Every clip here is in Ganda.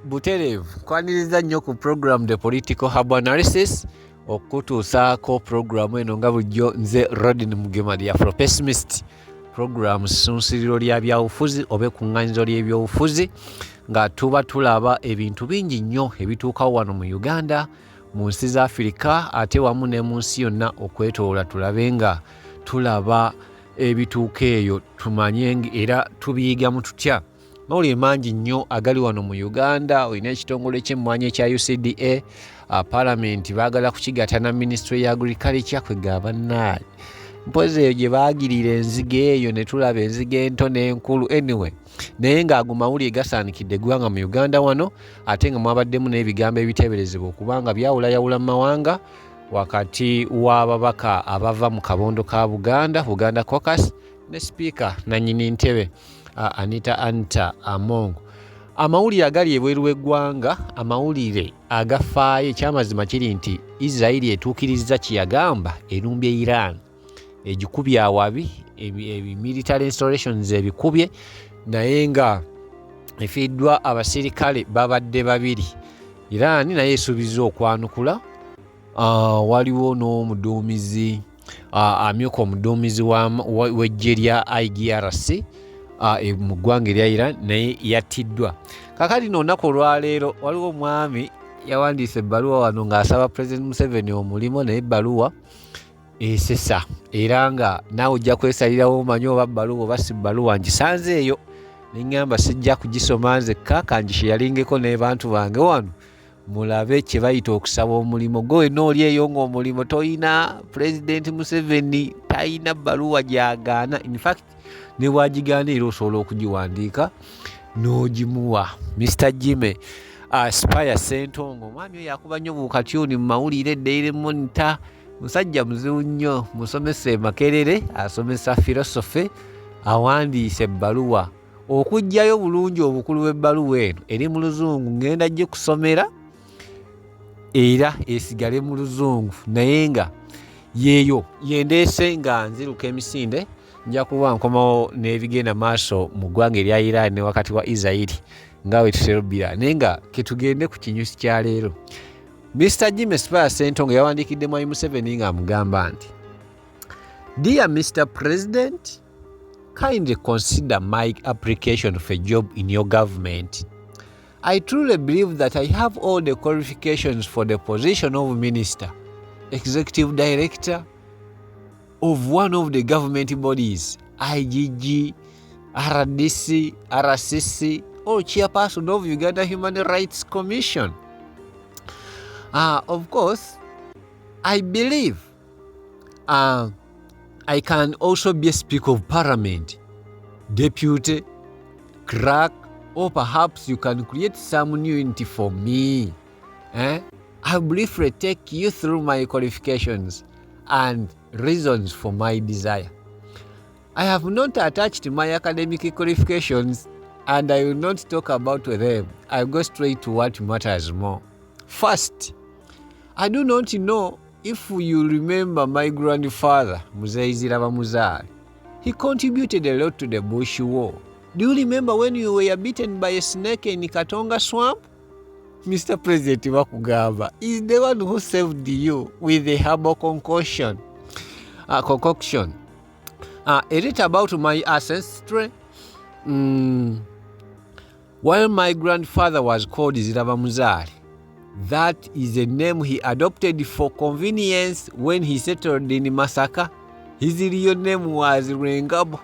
Buterevu kwaniriza nnyo ku program The Political Hub Analysis okutuusaako program eno nga bulijjo nze Rodin Mugema the Afro Pessimist program sunsuliro lya byabufuzi oba ekkuŋŋaanyizo ly'ebyobufuzi nga tuba tulaba ebintu bingi nnyo ebituukawo wano mu Uganda mu nsi za Afirika ate wamu ne mu nsi yonna okwetoola tulabe nga tulaba ebituuka eyo tumanye era tubiyigamu tutya. Mawulire mangi nnyo agali wano mu Uganda. Olina ekitongole ky'emmwanyi ekya UCDA, Parliament baagala kukigatta na Ministry ya Agriculture kwegaba naye mpozi eyo gye baagirira enzige eyo ne tulaba enzige ento n'enkulu anyway naye ng'ago mawulire gasaanikidde eggwanga mu Uganda wano ate nga mwabaddemu n'ebigambo ebiteeberezebwa okubanga byawulayawula mu mawanga wakati w'ababaka abava mu kabondo ka Buganda Caucus ne Speaker nannyini ntebe Anita Amongo. Amawulire agali ebweru w'eggwanga, amawulire agafaayo, ekyamazima kiri nti Israeli etuukirizza kyeyagamba erumbye Iran egikubye awabi military installations ebikubye naye nga efiiddwa abasirikale babadde babiri. Iran naye esuubizza okwanukula. Waliwo n'omuduumizi amyuka omuduumizi w'eggye lya IGRC mu ggwanga erya Iran naye yattiddwa. Kakati no olunaku olwaleero waliwo omwami yawandiise ebbaluwa wano ng'asaba President Museveni omulimu naye ebbaluwa esesa era nga naawe ojja kwesalirawo omanyi oba bbaluwa oba si bbaluwa. Ngisanze eyo neŋŋamba sijja kugisoma nzekka kangishyeyalingeko n'ebantu bange wano mulabe kye bayita okusaba omulimo. Gwe nooli eyo ng'omulimo toyina President Museveni tayina bbaluwa gy'agaana. In fact ne bwagigaana era osobola okugiwandiika n'ogimuwa. Mr. Jime Spire Ssentongo omwami oyo akuba nnyo bukatyuni mu mawulire Daily Monitor, musajja muzibu nnyo, musomesa Makerere, asomesa philosophy, awandiise ebbaluwa okuggyayo bulungi obukulu bw'ebbaluwa eno eri mu Luzungu. Ngenda gikusomera era esigale mu Luzungu naye nga yeeyo yendeese nga nziruka emisinde nja kuba nkomawo n'ebigenda maaso mu ggwanga erya Iran ne wakati wa Israeli nga bwe tuserubira naye nga ketugende ku kinyusi kya leero. Mr. Jime Spire Ssentongo yawandiikidde Mwami Museveni ng'amugamba nti Dear Mr. President, kindly consider my application for a job in your government. I truly believe that I have all the qualifications for the position of Minister, Executive Director of one of the government bodies, IGG, RDC, RCC, or Chairperson of Uganda Human Rights Commission. Of course, I believe I can also be a Speaker of Parliament, Deputy, Clerk, or perhaps you can create some new entity for me. I'll briefly take you through my qualifications and reasons for my desire. I have not attached my academic qualifications and I will not talk about them. I'll go straight to what matters more. First, I do not know if you remember my grandfather, Museveni. He contributed a lot to the Bush War. Do you remember when you were bitten by a snake in Katonga swamp? Mr. President Wakugaba is the one who saved you with the herbal concoction. A bit about my ancestry. While my grandfather was called Zirabamuzali, that is a name he adopted for convenience when he settled in Masaka. His real name was Rengabo.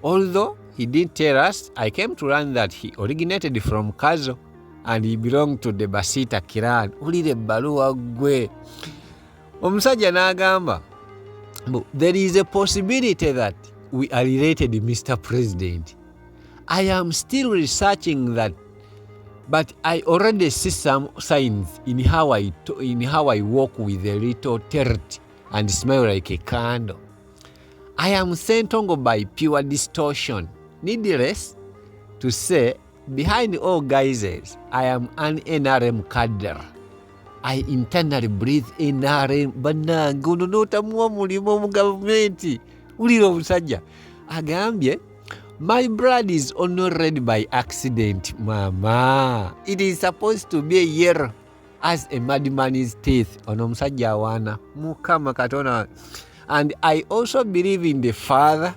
Although he didn't tell us, I came to learn that he originated from Kazo and he belonged to the Basita clan. Ulire baluwa gwe. Omusajja n'agamba, there is a possibility that we are related, Mr. President. I am still researching that, but I already see some signs in how I walk with a little tilt and smell like a candle. I am Ssentongo by pure distortion. Needless to say, behind all guises, I am an NRM cadre. I internally breathe NRM. Bannange ono n'otamuwa mulimu mu gavumenti. Ulira omusajja agambye My blood is only red by accident, mama. It is supposed to be yellow as a madman's teeth. Ono musajja awaana. Mukama Katonda. And I also believe in the Father,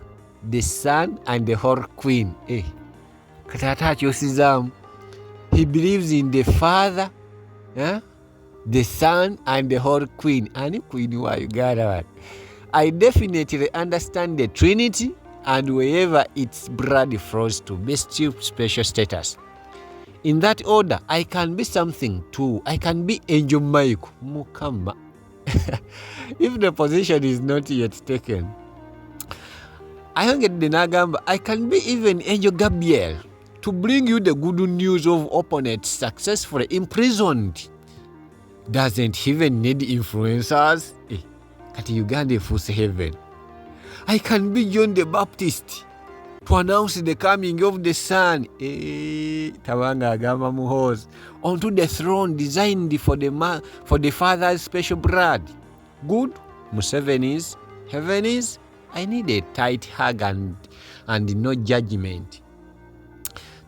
the Son, and the whole Queen. Katata kyosizaamu. He believes in the Father, the Son, and the whole Queen. Ani Queen wa Uganda. I definitely understand the Trinity, and wherever its blood flows to bestow special status. In that order, I can be something too. I can be Angel Michael. Mukama. If the position is not yet taken. Agamba, I can be even Angel Gabriel to bring you the good news of opponents successfully imprisoned. Doesn't even need influencers. At Uganda Fuse Heaven. I can be John the Baptist to announce the coming of the Son. Tawanga Agamba Muhoz onto the throne designed for the Father's special blood. Good, Museveni's, Heaven's. I need a tight hug and no judgment.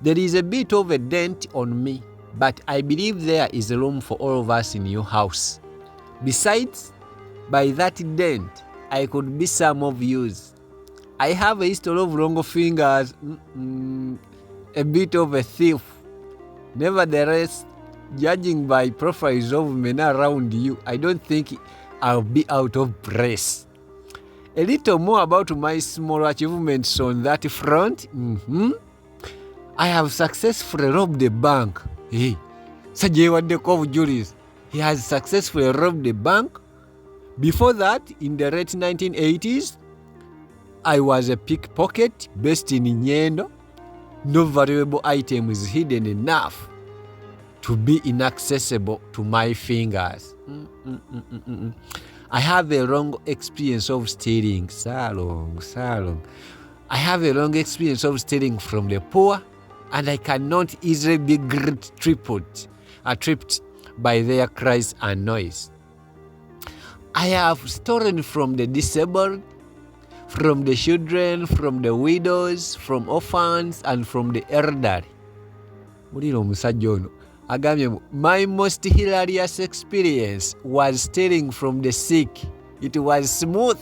There is a bit of a dent on me, but I believe there is room for all of us in your house. Besides, by that dent, I could be some of yous. I have a history of long fingers, a bit of a thief. Nevertheless, judging by profiles of men around you, I don't think I'll be out of place. A little more about my small achievements on that front. I have successfully robbed a bank. Julius. He has successfully robbed a bank. Before that, in the late 1980s, I was a pickpocket based in Nyendo. No valuable item is hidden enough to be inaccessible to my fingers. I have a long experience of stealing. Salong. I have a long experience of stealing from the poor, and I cannot easily be tripped by their cries and noise. I have stolen from the disabled, from the children, from the widows, from orphans, and from the elderly. My most hilarious experience was stealing from the sick. It was smooth,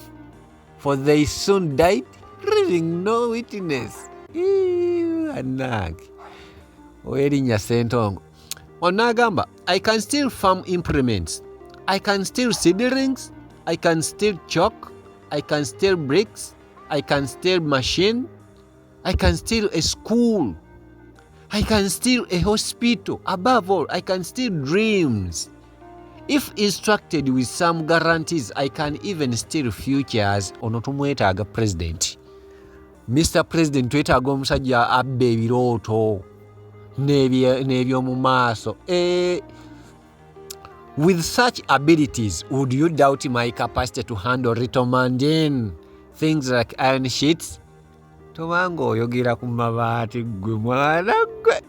for they soon died, leaving no witness. Spire Ssentongo. Agamba, I can steal farm implements. I can steal seedlings. I can steal chalk. I can steal bricks. I can steal machine. I can steal a school. I can steal a hospital. Above all, I can steal dreams. If instructed with some guarantees, I can even steal futures. Ono tumwetaaga president. Mr. President twetaaga omusajja abba ebirooto n'ebyomu maaso. With such abilities, would you doubt my capacity to handle recommending things like iron sheets? Tobanga oyogera ku mabaati gwe mwana gwe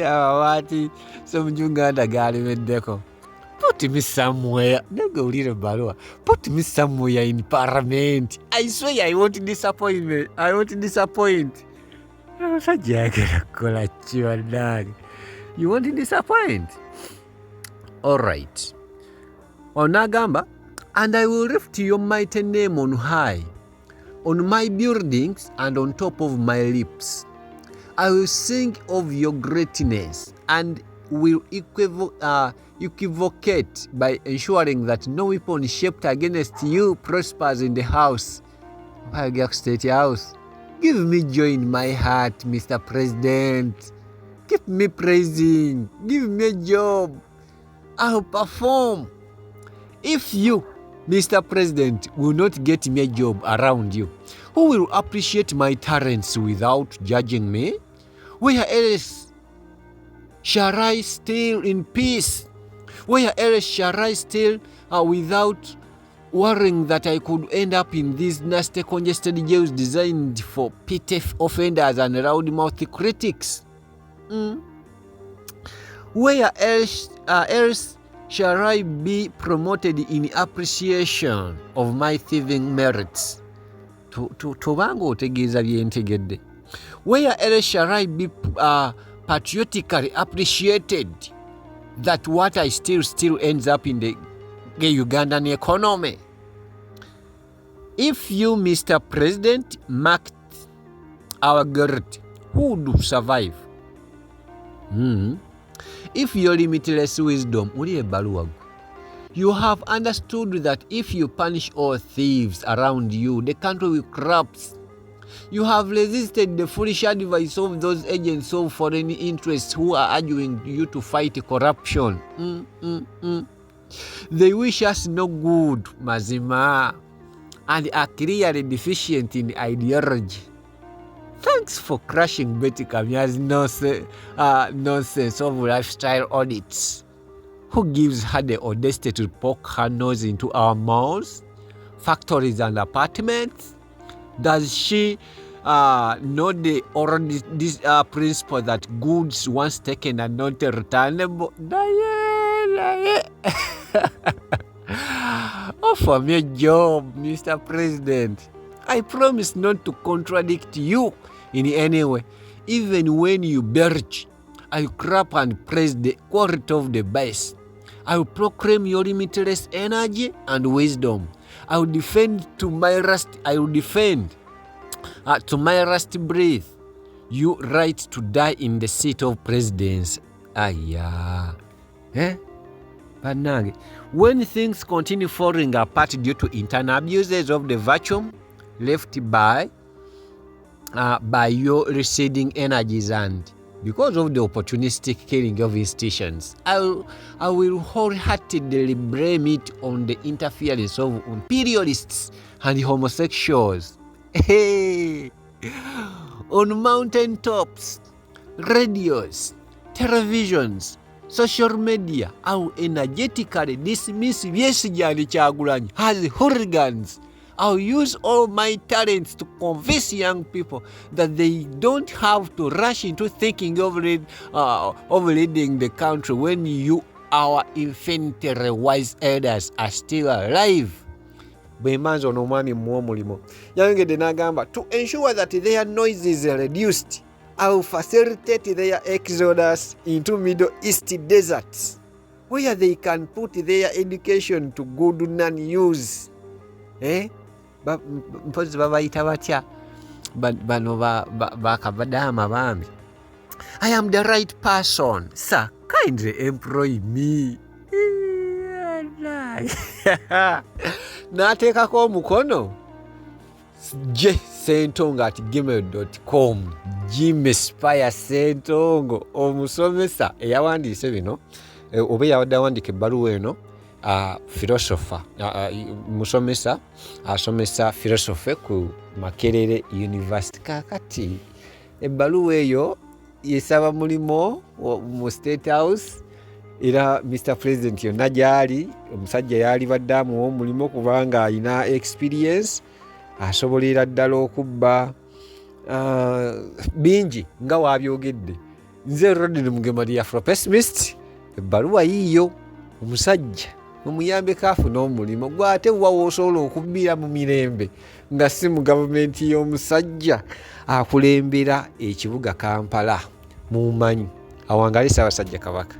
abawaati somujuganda galimeddeko. Put me somewhere. Negawulira ebbaluwa. Put me somewhere in parliament. I swear I won't disappoint. Omusajja ayagala kukola ki bannange? You won't disappoint. All right. Agamba, and I will lift your mighty name on high, on my buildings and on top of my lips. I will sing of your greatness and will equivocate by ensuring that no weapon shaped against you prospers in the house. State House. Give me joy in my heart, Mr. President. Keep me praising. Give me a job. I'll perform. If you, Mr. President, will not get me a job around you, who will appreciate my talents without judging me? Where else shall I steal in peace? Where else shall I steal without worrying that I could end up in these nasty congested jails designed for petty offenders and loudmouth critics? Where else shall I be promoted in appreciation of my thieving merits? tobanga otegeeza byentegedde. Where else shall I be patriotically appreciated that what I still ends up in the Ugandan economy? If you, Mr. President, marked our guilt, who would survive? If your limitless wisdom, you have understood that if you punish all thieves around you, the country will collapse. You have resisted the foolish advice of those agents of foreign interests who are urging you to fight corruption. They wish us no good, Mazima, and are clearly deficient in ideology. Thanks for crushing Betty Kamya's nonsense of lifestyle audits. Who gives her the audacity to poke her nose into our malls, factories and apartments? Does she know the oral principle that goods once taken are not returnable? Offer me a job, Mr. President. I promise not to contradict you in any way. Even when you belch, I will clap and praise the quality of the best. I will proclaim your limitless energy and wisdom. I will defend to my last breath you right to die in the seat of presidents. When things continue falling apart due to internal abuses of the vacuum left by your receding energies and because of the opportunistic killing of institutions, I will wholeheartedly blame it on the interference of imperialists and homosexuals. Hey, on mountaintops, radios, televisions, social media, I will energetically dismiss Byesijjani Kyagulanyi as hooligans. I'll use all my talents to convince young people that they don't have to rush into thinking of leading the country when our infinitely wise elders are still alive. Bwemanzi ono omwami Mulimu yayongedde n'agamba, to ensure that their noise is reduced, I will facilitate their exodus into Middle East deserts where they can put their education to good non-use. Mpozi babayita batya bano bakabadaama bambi. I am the right person, sir. Kindly employ me. N'ateekako omukono Ssentongo@gmail.com. Spire Ssentongo, omusomesa eyawandiise bino oba yawadde awandiika ebbaluwa eno, philosopher, musomesa asomesa philosophy ku Makerere University. Kakati ebbaluwa eyo yesaba Mulimu mu State House, era Mr. President yonna gyali omusajja yali badde amuwa omulimu kubanga alina experience, asobolera ddala okubba bingi nga wabyogedde. Nze Rodin Mugemadi Afro pessimist, ebbaluwa yiyo omusajja omuyambe kafuna omulimu gwate wawo osobola okubbira mu mirembe nga si mu gavumenti y'omusajja akulembera ekibuga Kampala. Mumanyi awangale Ssaabasajja Kabaka.